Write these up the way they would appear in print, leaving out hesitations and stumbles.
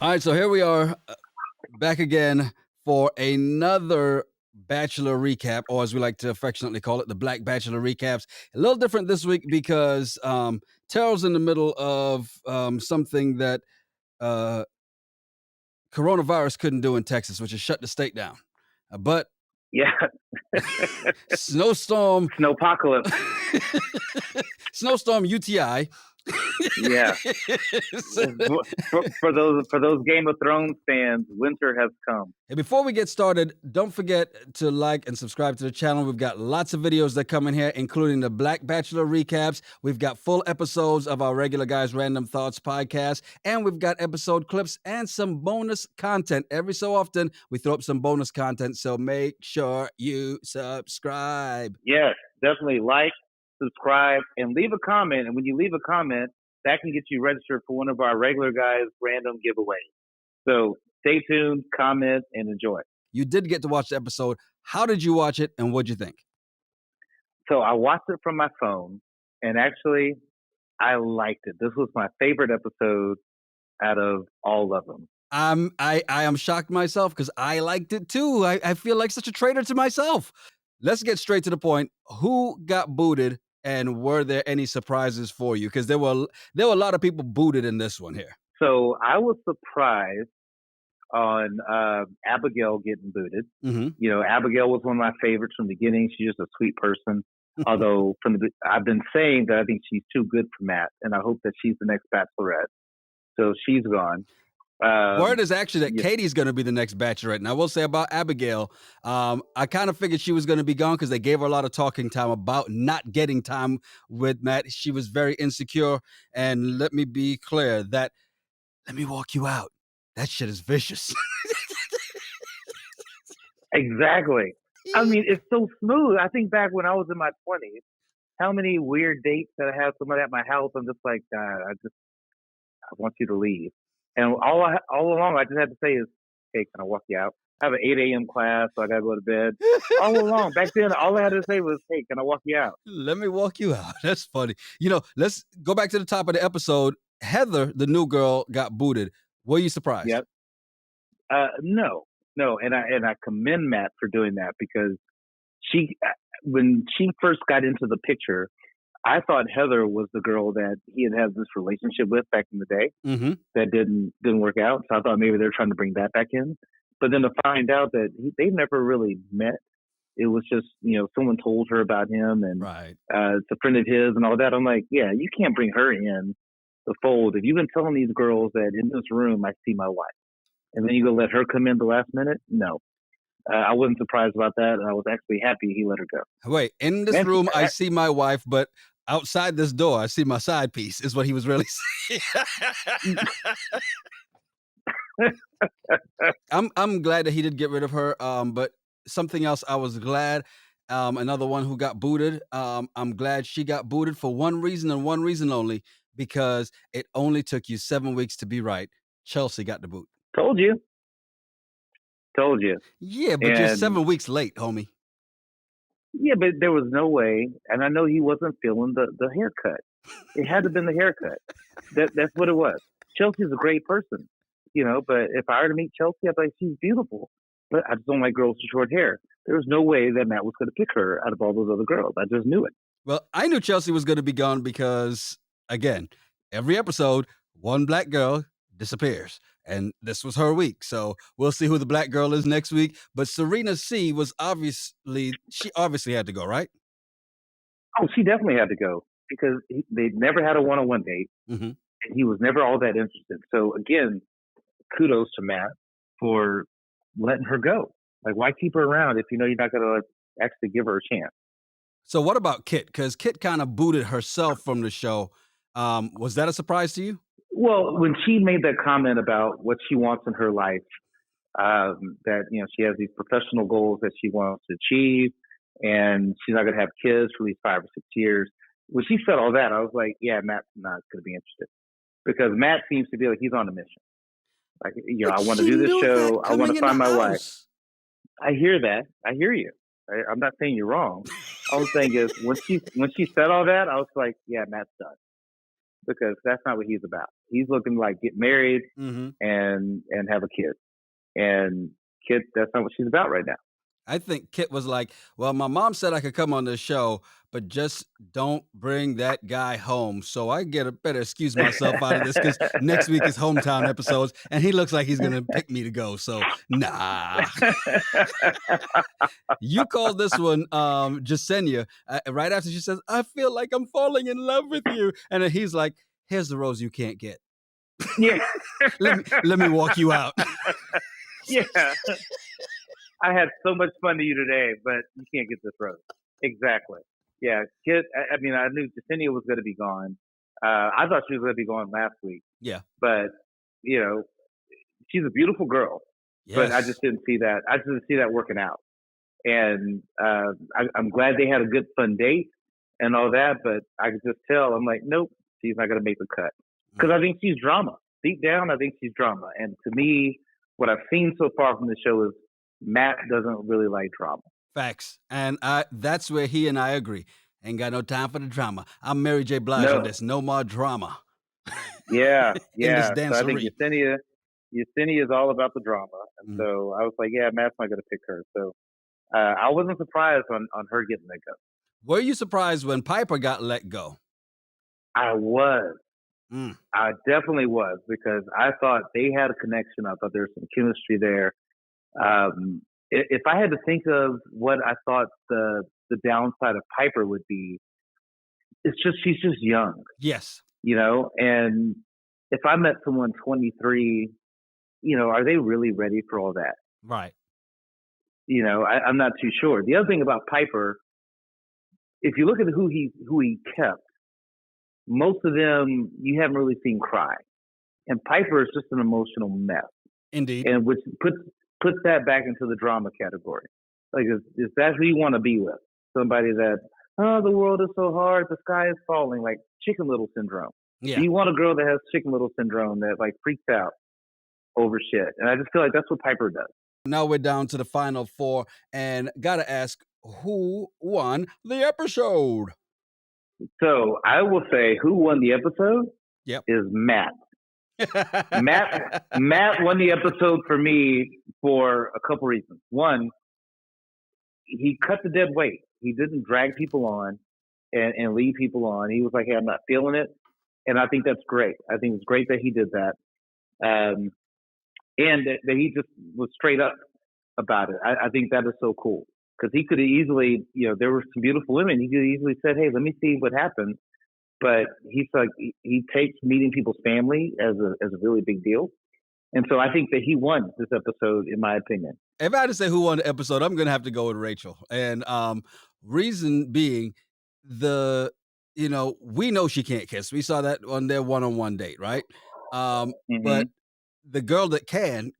All right, so here we are back again for another Bachelor recap, or as we like to affectionately call it, the Black Bachelor recaps. A little different this week because Terrell's in the middle of something that coronavirus couldn't do in Texas, which is shut the state down. But Yeah, snowstorm, snowpocalypse. snowstorm UTI. Yeah, for those Game of Thrones fans, winter has come. And before we get started, don't forget to like and subscribe to the channel. We've got lots of videos that come in here, including the Black Bachelor recaps. We've got full episodes of our regular Guys Random Thoughts podcast, and we've got episode clips and some bonus content. Every so often, we throw up some bonus content, so make sure you subscribe. Yes, definitely like, subscribe, and leave a comment. And when you leave a comment, that can get you registered for one of our regular Guys Random giveaways. So stay tuned, comment, and enjoy. You did get to watch the episode. How did you watch it, and what'd you think? So I watched it from my phone, and actually, I liked it. This was my favorite episode out of all of them. I am shocked myself because I liked it too. I feel like such a traitor to myself. Let's get straight to the point. Who got booted, and were there any surprises for you? Because there were a lot of people booted in this one here. So I was surprised on Abigail getting booted. Mm-hmm. You know, Abigail was one of my favorites from the beginning. She's just a sweet person. Although I've been saying that I think she's too good for Matt, and I hope that she's the next Bachelorette. So she's gone. Word is actually that Katie's going to be the next Bachelorette. And I will say about Abigail, I kind of figured she was going to be gone because they gave her a lot of talking time about not getting time with Matt. She was very insecure. And let me be clear that, let me walk you out. That shit is vicious. Exactly. I mean, it's so smooth. I think back when I was in my 20s, how many weird dates that I had somebody at my house, I'm just like, God, I want you to leave. And all along, I just had to say is, hey, can I walk you out? I have an 8 a.m. class, so I got to go to bed. All along, back then, all I had to say was, hey, can I walk you out? Let me walk you out. That's funny. You know, let's go back to the top of the episode. Heather, the new girl, got booted. Were you surprised? Yep. No. And I commend Matt for doing that because when she first got into the picture, I thought Heather was the girl that he had this relationship with back in the day. Mm-hmm. That didn't work out. So I thought maybe they're trying to bring that back in. But then to find out that they never really met, it was just, someone told her about him and right. It's a friend of his and all that. I'm like, yeah, you can't bring her in the fold. If you've been telling these girls that in this room I see my wife, and then you go let her come in the last minute, no. I wasn't surprised about that, and I was actually happy he let her go. Wait, in this room, I see my wife, but outside this door, I see my side piece, is what he was really saying. I'm glad that he did get rid of her, but something else I was glad, another one who got booted, I'm glad she got booted for one reason and one reason only, because it only took you 7 weeks to be right. Chelsea got the boot. Told you. Yeah, but you're 7 weeks late, homie. Yeah, but there was no way, and I know he wasn't feeling the haircut. It had to have been the haircut. That's what it was. Chelsea's a great person, but if I were to meet Chelsea, I'd be like, she's beautiful, but I just don't like girls with short hair. There was no way that Matt was going to pick her out of all those other girls. I just knew it. Well, I knew Chelsea was going to be gone because, again, every episode, one black girl disappears. And this was her week. So we'll see who the black girl is next week. But Serena C was obviously had to go, right? Oh, she definitely had to go because they never had a one-on-one date. Mm-hmm. And he was never all that interested. So again, kudos to Matt for letting her go. Like, why keep her around if you know you're not going to actually give her a chance? So what about Kit? Because Kit kind of booted herself from the show. Was that a surprise to you? Well, when she made that comment about what she wants in her life, that, she has these professional goals that she wants to achieve, and she's not going to have kids for at least 5 or 6 years. When she said all that, I was like, yeah, Matt's not going to be interested. Because Matt seems to be like he's on a mission. Like, I want to do this show. I want to find my wife. I hear that. I hear you. I'm not saying you're wrong. All I'm saying is when she said all that, I was like, yeah, Matt's done. because that's not what he's about. He's looking to like get married Hmm. and have a kid. And Kit, that's not what she's about right now. I think Kit was like, well, my mom said I could come on this show, but just don't bring that guy home. So I better excuse myself out of this because next week is hometown episodes and he looks like he's going to pick me to go. So, nah. You called this one Jasenia right after she says, I feel like I'm falling in love with you. And then he's like, here's the rose you can't get. Yeah. Let me walk you out. Yeah. I had so much fun to you today, but you can't get this rose. Exactly. Yeah. Kit, I mean, I knew Jasenia was going to be gone. I thought she was going to be gone last week. Yeah. But, you know, she's a beautiful girl. Yes. But I just didn't see that. I just didn't see that working out. And I'm glad they had a good, fun date and all that. But I could just tell, I'm like, nope, she's not going to make the cut. Because I think she's drama. Deep down, I think she's drama. And to me, what I've seen so far from the show is Matt doesn't really like drama. Facts. And that's where he and I agree. Ain't got no time for the drama. I'm Mary J. Blige on this. No more drama. Yeah, In this yeah. So I think dancery. Yesenia is all about the drama. And so I was like, yeah, Matt's not going to pick her. So I wasn't surprised on her getting let go. Were you surprised when Piper got let go? I was. I definitely was, because I thought they had a connection. I thought there was some chemistry there. If I had to think of what I thought the downside of Piper would be, it's just she's just young. Yes. You know, and if I met someone 23, you know, are they really ready for all that? Right. You know, I'm not too sure. The other thing about Piper, if you look at who he kept, most of them you haven't really seen cry, and Piper is just an emotional mess. Indeed. And which puts that back into the drama category. Like, is that who you want to be with? Somebody that, oh, the world is so hard, the sky is falling, like Chicken Little syndrome. Yeah. Do you want a girl that has Chicken Little syndrome that like freaks out over shit? And I just feel like that's what Piper does. Now we're down to the final four, and gotta ask, who won the episode? So I will say who won the episode is Matt. Matt won the episode for me for a couple reasons. One, he cut the dead weight. He didn't drag people on and lead people on. He was like, hey, I'm not feeling it. And I think that's great. I think it's great that he did that. And that he just was straight up about it. I think that is so cool. Because he could have easily, you know, there were some beautiful women. He could have easily said, hey, let me see what happens. But he's like, he takes meeting people's family as a really big deal. And so I think that he won this episode, in my opinion. If I had to say who won the episode, I'm going to have to go with Rachel. And reason being, we know she can't kiss. We saw that on their one-on-one date, right? But the girl that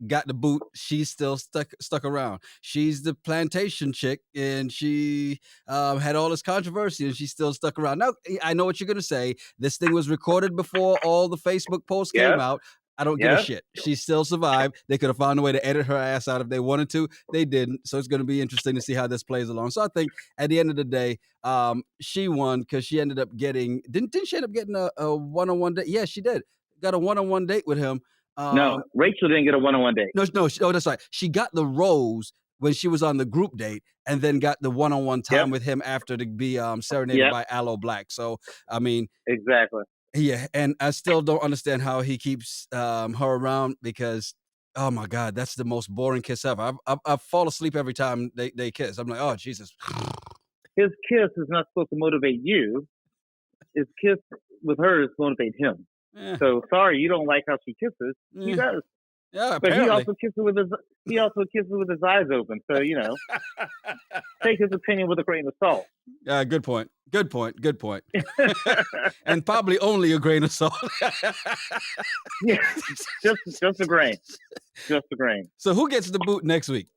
got the boot. She's still stuck around. She's the plantation chick, and she had all this controversy, and she's still stuck around. Now, I know what you're gonna say. This thing was recorded before all the Facebook posts came out. I don't give a shit. She still survived. They could have found a way to edit her ass out if they wanted to. They didn't. So it's going to be interesting to see how this plays along. So I think at the end of the day, she won because she ended up getting. Didn't she end up getting a one-on-one date? Yeah, she did. Got a one-on-one date with him. No, Rachel didn't get a one-on-one date. No. Oh, that's right. She got the rose when she was on the group date, and then got the one-on-one time with him after to be serenaded by Aloe Black. So I mean, exactly. Yeah, and I still don't understand how he keeps her around because, oh my God, that's the most boring kiss ever. I fall asleep every time they kiss. I'm like, oh Jesus. His kiss is not supposed to motivate you. His kiss with her is motivate him. So sorry, you don't like how she kisses. He does. Yeah, but he also kisses with his eyes open. So you know, take his opinion with a grain of salt. Yeah, good point. And probably only a grain of salt. Yeah, just a grain. Just a grain. So who gets the boot next week?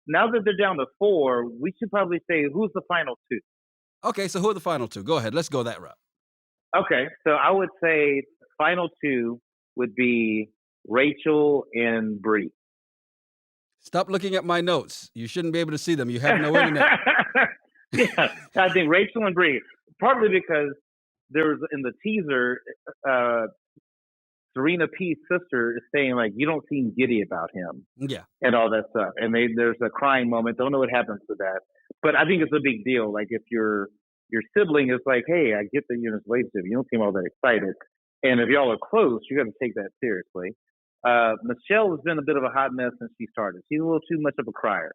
Now that they're down to 4, we should probably say who's the final 2. Okay, so who are the final 2? Go ahead. Let's go that route. Okay, so I would say the final 2 would be Rachel and Bree. Stop looking at my notes. You shouldn't be able to see them. You have no internet. Yeah, I think Rachel and Bree. Partly because there's in the teaser, uh, Serena P's sister is saying like, "You don't seem giddy about him," Yeah. and all that stuff. And there's a crying moment. Don't know what happens to that, but I think it's a big deal. Like if your sibling is like, "Hey, I get that you're in this relationship. You don't seem all that excited," and if y'all are close, you got to take that seriously. Michelle has been a bit of a hot mess since she started. She's a little too much of a crier.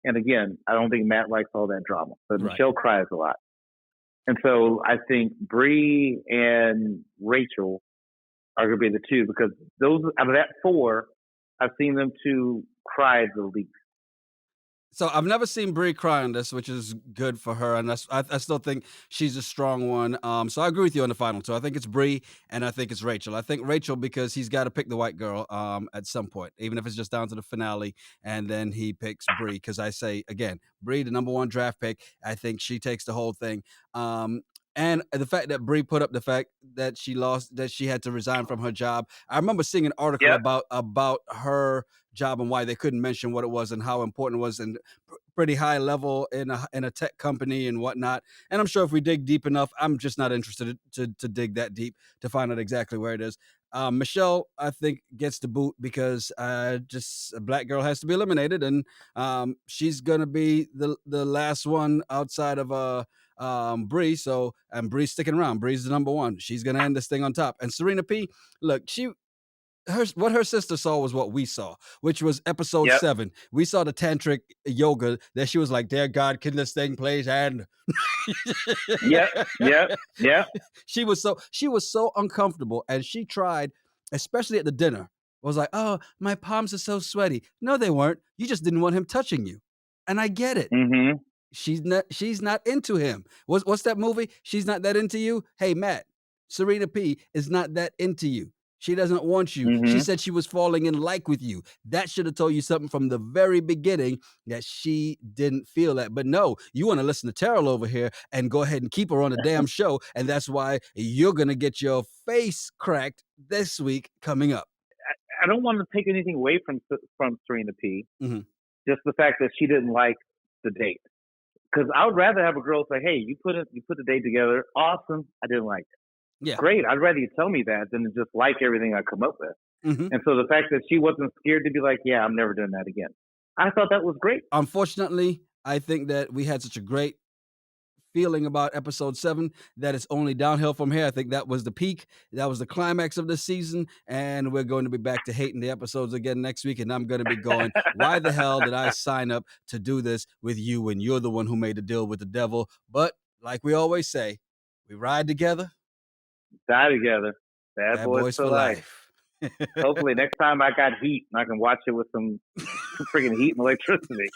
And again, I don't think Matt likes all that drama, but Right. Michelle cries a lot. And so I think Bree and Rachel are going to be the two because those out of that four, I've seen them two cry the least. So I've never seen Brie cry on this, which is good for her, and I still think she's a strong one. So I agree with you on the final two. I think it's Brie, and I think it's Rachel. I think Rachel because he's got to pick the white girl at some point, even if it's just down to the finale, and then he picks Brie. Because I say again, Brie, the number one draft pick. I think she takes the whole thing. And the fact that Brie put up the fact that she lost, that she had to resign from her job. I remember seeing an article Yep. about her job and why they couldn't mention what it was and how important it was, and pretty high level in a tech company and whatnot. And I'm sure if we dig deep enough, I'm just not interested to dig that deep to find out exactly where it is. Michelle, I think, gets the boot because just a black girl has to be eliminated, and she's gonna be the last one outside of Bree. So and Bree's sticking around. Bree's the number one. She's gonna end this thing on top. And Serena P, look, what her sister saw was what we saw, which was episode Yep. 7. We saw the tantric yoga that she was like, "Dear God, can this thing please end?" Yep. She was so uncomfortable, and she tried, especially at the dinner. Was like, "Oh, my palms are so sweaty." No, they weren't. You just didn't want him touching you, and I get it. Mm-hmm. She's not into him. What's that movie? She's not that into you. Hey, Matt, Serena P is not that into you. She doesn't want you. She Mm-hmm. said she was falling in like with you. That should have told you something from the very beginning that she didn't feel that. But no, you want to listen to Terrell over here and go ahead and keep her on the damn show. And that's why you're gonna get your face cracked this week coming up. I don't want to take anything away from Serena P. Mm-hmm. Just the fact that she didn't like the date. Because I would rather have a girl say, "Hey, you put the date together, awesome. I didn't like it. Yeah. Great. I'd rather you tell me that than to just like everything I come up with." Mm-hmm. And so the fact that she wasn't scared to be like, "Yeah, I'm never doing that again," I thought that was great. Unfortunately, I think that we had such a great feeling about episode 7 that it's only downhill from here. I think that was the peak. That was the climax of the season. And we're going to be back to hating the episodes again next week. And I'm going to be going, why the hell did I sign up to do this with you when you're the one who made the deal with the devil? But like we always say, we ride together. Die together. Bad boys for life. Hopefully next time I got heat and I can watch it with some freaking heat and electricity.